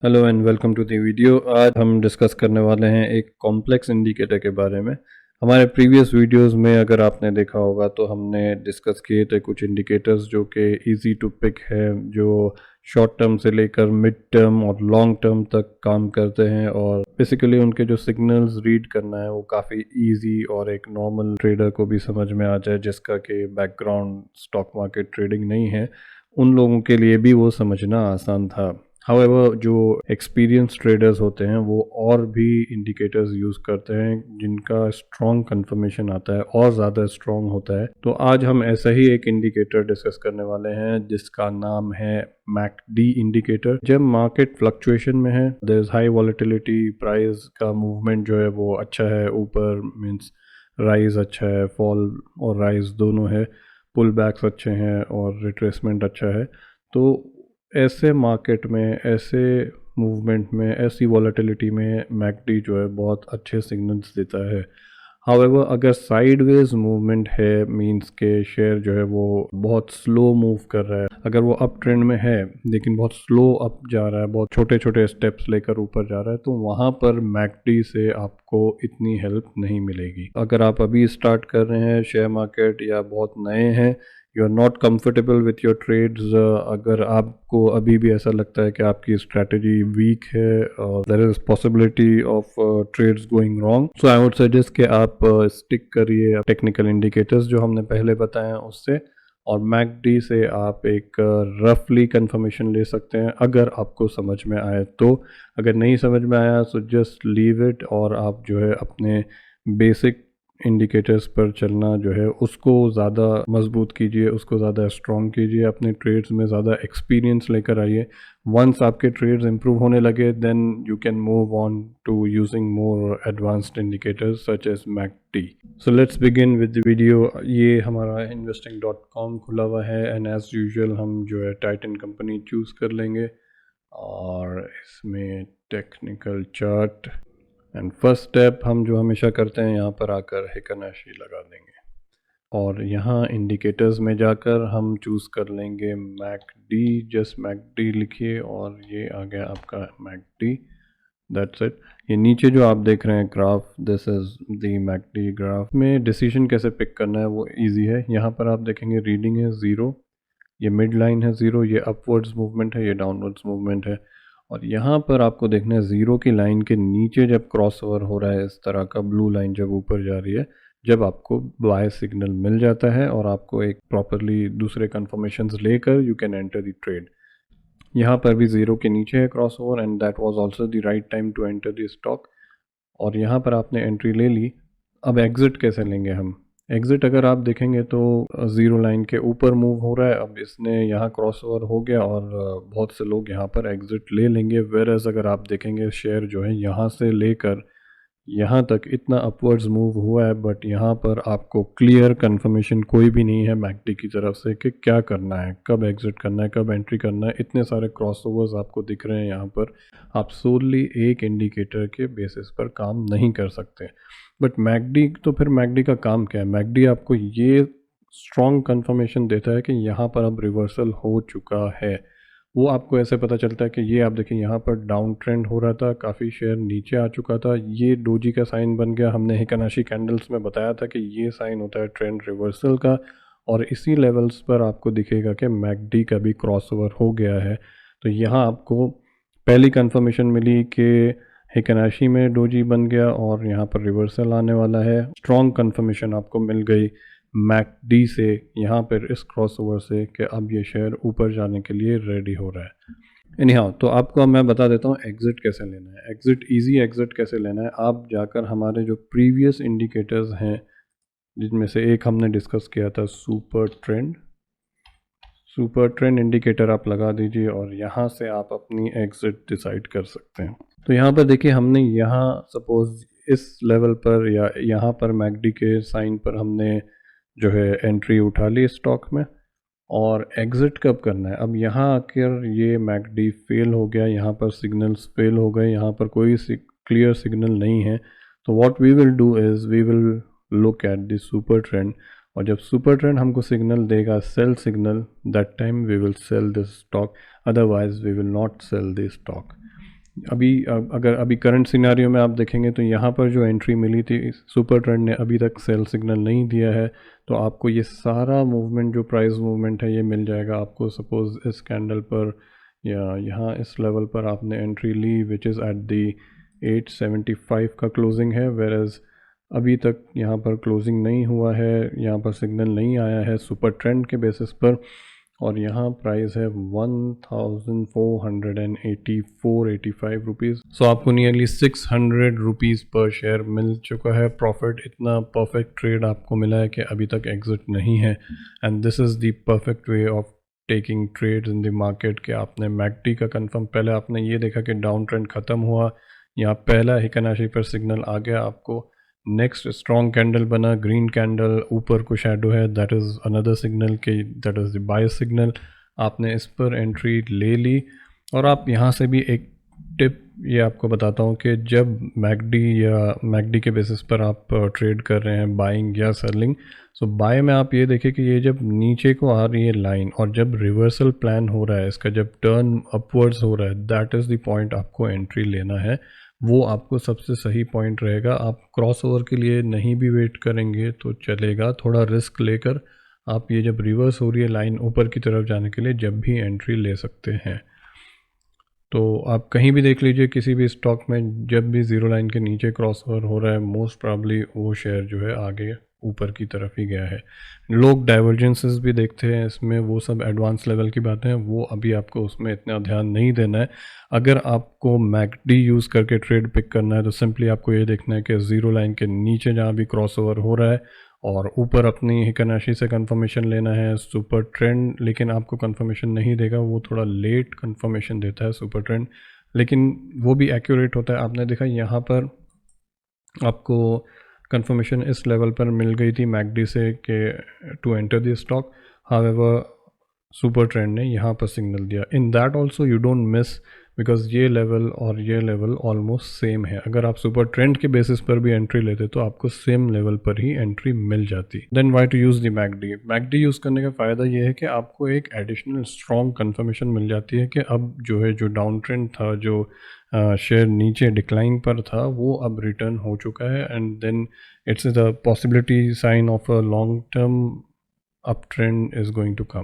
Hello and welcome to the video. आज हम discuss करने वाले हैं एक कॉम्प्लेक्स इंडिकेटर के बारे में। हमारे प्रीवियस वीडियोस में अगर आपने देखा होगा तो हमने डिस्कस किए थे कुछ इंडिकेटर्स जो कि इजी टू पिक है, जो शॉर्ट टर्म से लेकर मिड टर्म और लॉन्ग टर्म तक काम करते हैं और बेसिकली उनके जो सिग्नल्स रीड करना है वो काफ़ी इजी और एक नॉर्मल ट्रेडर को भी समझ में आ जाए जिसका कि बैकग्राउंड स्टॉक मार्केट ट्रेडिंग नहीं है, उन लोगों के लिए भी वो समझना आसान था। हाउएवर जो एक्सपीरियंस ट्रेडर्स होते हैं वो और भी इंडिकेटर्स यूज़ करते हैं जिनका स्ट्रॉन्ग कंफर्मेशन आता है और ज़्यादा स्ट्रॉन्ग होता है। तो आज हम ऐसा ही एक इंडिकेटर डिस्कस करने वाले हैं जिसका नाम है मैकडी इंडिकेटर। जब मार्केट फ्लक्चुएशन में है, there is high volatility, price का मूवमेंट जो है वो अच्छा है, ऊपर मीन्स राइज अच्छा है, फॉल और राइज दोनों है, पुल बैक्स अच्छे हैं और रिट्रेसमेंट अच्छा है। तो ऐसे मार्केट में, ऐसे मूवमेंट में, ऐसी वॉलेटिलिटी में मैकडी जो है बहुत अच्छे सिग्नल्स देता है। हाउएवर अगर साइडवेज मूवमेंट है, मींस के शेयर जो है वो बहुत स्लो मूव कर रहा है, अगर वो अप ट्रेंड में है लेकिन बहुत स्लो अप जा रहा है, बहुत छोटे छोटे स्टेप्स लेकर ऊपर जा रहा है, तो वहाँ पर मैकडी से आपको इतनी हेल्प नहीं मिलेगी। अगर आप अभी स्टार्ट कर रहे हैं शेयर मार्केट या बहुत नए हैं, you are not comfortable with your trades, अगर आपको अभी भी ऐसा लगता है कि आपकी स्ट्रैटेजी वीक है, there is possibility of trades going wrong, so I would suggest कि आप स्टिक करिए टेक्निकल इंडिकेटर्स जो हमने पहले बताए हैं उससे, और मैकडी से आप एक रफली कंफर्मेशन ले सकते हैं अगर आपको समझ में आए तो। अगर नहीं समझ में आया सो जस्ट लीव इट और आप जो है अपने बेसिक इंडिकेटर्स पर चलना जो है उसको ज़्यादा मजबूत कीजिए, उसको ज़्यादा स्ट्रॉन्ग कीजिए, अपने ट्रेड्स में ज़्यादा एक्सपीरियंस लेकर आइए। वंस आपके ट्रेड्स इंप्रूव होने लगे then you can move on to using more advanced indicators such as MACD. So let's begin with the video. ये हमारा investing.com खुला हुआ है एंड एज यूजुअल हम जो है टाइटन कंपनी चूज़ कर लेंगे और इसमें technical chart and first step हम जो हमेशा करते हैं, यहाँ पर आकर हिकनाशी लगा देंगे और यहाँ इंडिकेटर्स में जाकर हम चूज़ कर लेंगे मैकडी। जस्ट मैकडी लिखिए और ये आ गया आपका मैकडी, दैट्स इट। ये नीचे जो आप देख रहे हैं graph, this is the McD graph. में डिसीजन कैसे पिक करना है वो इजी है। यहाँ पर आप देखेंगे रीडिंग है 0, ये मिड लाइन है 0, ये अपवर्ड्स मूवमेंट है, ये डाउनवर्ड्स मूवमेंट है। और यहाँ पर आपको देखना है 0 की लाइन के नीचे जब क्रॉस ओवर हो रहा है इस तरह का, ब्लू लाइन जब ऊपर जा रही है, जब आपको बाय सिग्नल मिल जाता है और आपको एक प्रॉपरली दूसरे कन्फर्मेशंस लेकर you can enter the trade. यहाँ पर भी 0 के नीचे है cross over and that was also the right time to enter the stock. और यहाँ पर आपने एंट्री ले ली। अब एग्ज़िट कैसे लेंगे हम? एग्ज़िट अगर आप देखेंगे तो 0 लाइन के ऊपर मूव हो रहा है, अब इसने यहाँ क्रॉस ओवर हो गया और बहुत से लोग यहाँ पर एग्ज़िट ले लेंगे। वेरएज़ अगर आप देखेंगे शेयर जो है यहाँ से लेकर यहाँ तक इतना अपवर्ड्स मूव हुआ है, बट यहाँ पर आपको क्लियर कंफर्मेशन कोई भी नहीं है मैकडी की तरफ से कि क्या करना है, कब एग्जिट करना है, कब एंट्री करना है। इतने सारे क्रॉसओवर्स आपको दिख रहे हैं यहाँ पर। आप सोली एक इंडिकेटर के बेसिस पर काम नहीं कर सकते। बट मैकडी, तो फिर मैकडी का काम क्या है? मैकडी आपको ये स्ट्रॉन्ग कंफर्मेशन देता है कि यहाँ पर अब रिवर्सल हो चुका है। वो आपको ऐसे पता चलता है कि ये आप देखिए यहाँ पर डाउन ट्रेंड हो रहा था, काफ़ी शेयर नीचे आ चुका था, ये डोजी का साइन बन गया। हमने हिकनाशी कैंडल्स में बताया था कि ये साइन होता है ट्रेंड रिवर्सल का, और इसी लेवल्स पर आपको दिखेगा कि मैकडी का भी क्रॉसओवर हो गया है। तो यहाँ आपको पहली कंफर्मेशन मिली कि हिकनाशी में डोजी बन गया और यहाँ पर रिवर्सल आने वाला है। स्ट्रॉन्ग कंफर्मेशन आपको मिल गई मैकडी से यहाँ पर इस क्रॉसओवर से कि अब ये शेयर ऊपर जाने के लिए रेडी हो रहा है। एनीहाउ, तो आपको मैं बता देता हूँ एग्ज़िट कैसे लेना है। एग्ज़िट, इजी एग्ज़िट कैसे लेना है, आप जाकर हमारे जो प्रीवियस इंडिकेटर्स हैं जिनमें से एक हमने डिस्कस किया था सुपर ट्रेंड इंडिकेटर आप लगा दीजिए और यहाँ से आप अपनी एग्ज़िट डिसाइड कर सकते हैं। तो यहाँ पर देखिए, हमने यहाँ सपोज़ इस लेवल पर या यहाँ पर मैकडी के साइन पर हमने जो है एंट्री उठा ली स्टॉक में, और एग्ज़िट कब करना है? अब यहाँ आकर ये मैकडी फेल हो गया, यहाँ पर सिग्नल्स फेल हो गए, यहाँ पर कोई क्लियर सिग्नल नहीं है। तो what we will do is we will look at this super trend, और जब सुपर ट्रेंड हमको सिग्नल देगा sell signal, that time we will sell this stock, otherwise we will not sell this stock. अगर अभी current scenario में आप देखेंगे तो यहाँ पर जो एंट्री मिली थी, सुपर ट्रेंड ने अभी तक सेल सिग्नल नहीं दिया है, तो आपको ये सारा मूवमेंट जो प्राइस मूवमेंट है ये मिल जाएगा आपको। सपोज़ इस कैंडल पर या यहाँ इस लेवल पर आपने एंट्री ली विच इज़ एट दी 875 का क्लोजिंग है, वेर एज़ अभी तक यहाँ पर क्लोजिंग नहीं हुआ है, यहाँ पर सिग्नल नहीं आया है सुपर ट्रेंड के बेसिस पर, और यहाँ प्राइस है 1484-85 रुपीज़। सो आपको नियरली 600 रुपीज़ पर शेयर मिल चुका है प्रॉफिट। इतना परफेक्ट ट्रेड आपको मिला है कि अभी तक एग्जिट नहीं है, and this is the perfect way of taking trades in the market. कि आपने मैकडी का कंफर्म, पहले आपने ये देखा कि डाउन ट्रेंड ख़त्म हुआ, यहाँ पहला हिकनाशी पर सिग्नल आ गया आपको, नेक्स्ट स्ट्रॉन्ग कैंडल बना, ग्रीन कैंडल, ऊपर को शैडो है, दैट इज़ अनदर सिग्नल कि that is the buy signal. आपने इस पर एंट्री ले ली, और आप यहाँ से भी एक टिप ये आपको बताता हूँ कि जब मैकडी के बेसिस पर आप ट्रेड कर रहे हैं बाइंग या सेलिंग, सो बाय में आप ये देखें कि ये जब नीचे को आ रही है लाइन और जब रिवर्सल प्लान हो रहा है इसका, जब टर्न अपवर्ड्स हो रहा है, दैट इज़ द पॉइंट आपको एंट्री लेना है। वो आपको सबसे सही पॉइंट रहेगा। आप क्रॉस ओवर के लिए नहीं भी वेट करेंगे तो चलेगा, थोड़ा रिस्क लेकर आप ये जब रिवर्स हो रही है लाइन ऊपर की तरफ जाने के लिए जब भी एंट्री ले सकते हैं। तो आप कहीं भी देख लीजिए किसी भी स्टॉक में जब भी ज़ीरो लाइन के नीचे क्रॉस ओवर हो रहा है, मोस्ट प्रॉब्ली वो शेयर जो है आगे ऊपर की तरफ ही गया है। लोग डाइवर्जेंसेस भी देखते हैं इसमें, वो सब एडवांस लेवल की बातें हैं, वो अभी आपको उसमें इतना ध्यान नहीं देना है। अगर आपको मैकडी यूज़ करके ट्रेड पिक करना है तो सिंपली आपको ये देखना है कि ज़ीरो लाइन के नीचे जहाँ भी क्रॉस ओवर हो रहा है और ऊपर अपनी हिकनाशी से कंफर्मेशन लेना है। सुपर ट्रेंड लेकिन आपको कंफर्मेशन नहीं देगा, वो थोड़ा लेट कंफर्मेशन देता है सुपर ट्रेंड, लेकिन वो भी एक्यूरेट होता है। आपने देखा यहाँ पर आपको कंफर्मेशन इस लेवल पर मिल गई थी मैकडी से कि to enter the stock, however super trend ने यहाँ पर सिग्नल दिया। In that also you don't miss, because ये लेवल और ये लेवल ऑलमोस्ट सेम है। अगर आप सुपर ट्रेंड के बेसिस पर भी एंट्री लेते तो आपको सेम लेवल पर ही एंट्री मिल जाती। Then why to use the McD use करने का फ़ायदा ये है कि आपको एक एडिशनल स्ट्रॉन्ग कंफर्मेशन मिल जाती है कि अब जो है जो डाउन ट्रेंड था, जो शेयर नीचे डिक्लाइन पर था, वो अब रिटर्न हो चुका है, and then it's the possibility sign of a long term up trend is going to come.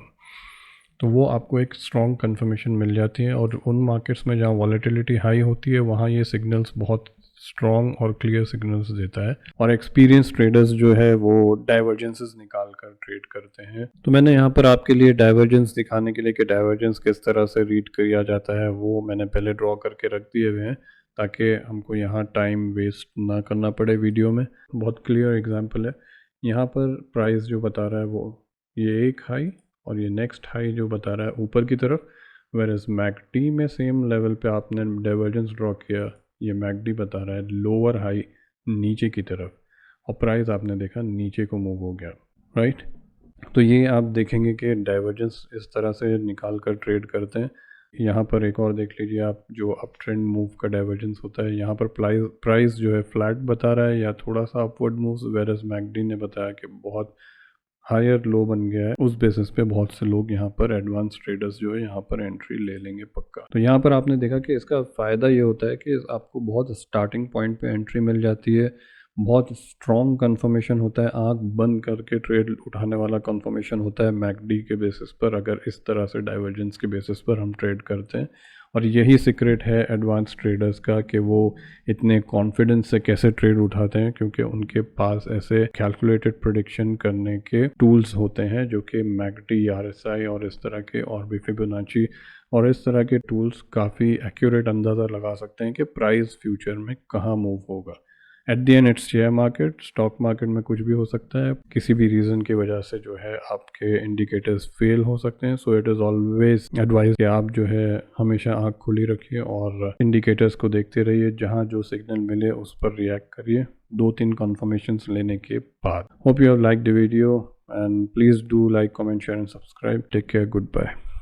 तो वो आपको एक स्ट्रॉन्ग कंफर्मेशन मिल जाती है, और उन मार्केट्स में जहाँ वॉलेटिलिटी हाई होती है वहाँ ये सिग्नल्स बहुत स्ट्रॉन्ग और क्लियर सिग्नल्स देता है, और एक्सपीरियंस ट्रेडर्स जो है वो डाइवर्जेंसेस निकाल कर ट्रेड करते हैं। तो मैंने यहाँ पर आपके लिए डाइवर्जेंस दिखाने के लिए कि डाइवर्जेंस किस तरह से रीड किया जाता है वो मैंने पहले ड्रॉ करके रख दिए हुए हैं, ताकि हमको यहाँ टाइम वेस्ट ना करना पड़े वीडियो में। बहुत क्लियर एग्जाम्पल है, यहाँ पर प्राइस जो बता रहा है वो ये एक हाई और ये नेक्स्ट हाई जो बता रहा है ऊपर की तरफ, वेरएज मैकडी में सेम लेवल पे आपने डाइवर्जेंस ड्रॉ किया, ये मैकडी बता रहा है लोअर हाई नीचे की तरफ, और प्राइस आपने देखा नीचे को मूव हो गया, राइट। तो ये आप देखेंगे कि डाइवर्जेंस इस तरह से निकाल कर ट्रेड करते हैं। यहाँ पर एक और देख लीजिए आप, जो अप ट्रेंड मूव का डाइवर्जेंस होता है, यहाँ पर प्राइस जो है फ्लैट बता रहा है या थोड़ा सा अपवर्ड मूव, वेरएज मैकडी ने बताया कि बहुत हायर लो बन गया है। उस बेसिस पे बहुत से लोग यहाँ पर एडवांस ट्रेडर्स जो है यहाँ पर एंट्री ले लेंगे पक्का। तो यहाँ पर आपने देखा कि इसका फ़ायदा ये होता है कि आपको बहुत स्टार्टिंग पॉइंट पे एंट्री मिल जाती है, बहुत स्ट्रॉन्ग कंफर्मेशन होता है, आंख बंद करके ट्रेड उठाने वाला कंफर्मेशन होता है मैकडी के बेसिस पर, अगर इस तरह से डाइवर्जेंस के बेसिस पर हम ट्रेड करते हैं। और यही सीक्रेट है एडवांस ट्रेडर्स का कि वो इतने कॉन्फिडेंस से कैसे ट्रेड उठाते हैं, क्योंकि उनके पास ऐसे कैलकुलेटेड प्रेडिक्शन करने के टूल्स होते हैं जो कि मैकडी, RSI और इस तरह के, और भी फिबोनाची और इस तरह के टूल्स काफ़ी एक्यूरेट अंदाज़ा लगा सकते हैं कि प्राइस फ्यूचर में कहाँ मूव होगा। At the end its share market, stock market में कुछ भी हो सकता है, किसी भी रीज़न की वजह से जो है आपके इंडिकेटर्स फेल हो सकते हैं। So it is always advise कि आप जो है हमेशा आंख खुली रखिए और इंडिकेटर्स को देखते रहिए, जहां जो सिग्नल मिले उस पर रिएक्ट करिए 2-3 कन्फर्मेशंस लेने के बाद। Hope you have like the video and please do like, comment, share and subscribe. Take care, good bye.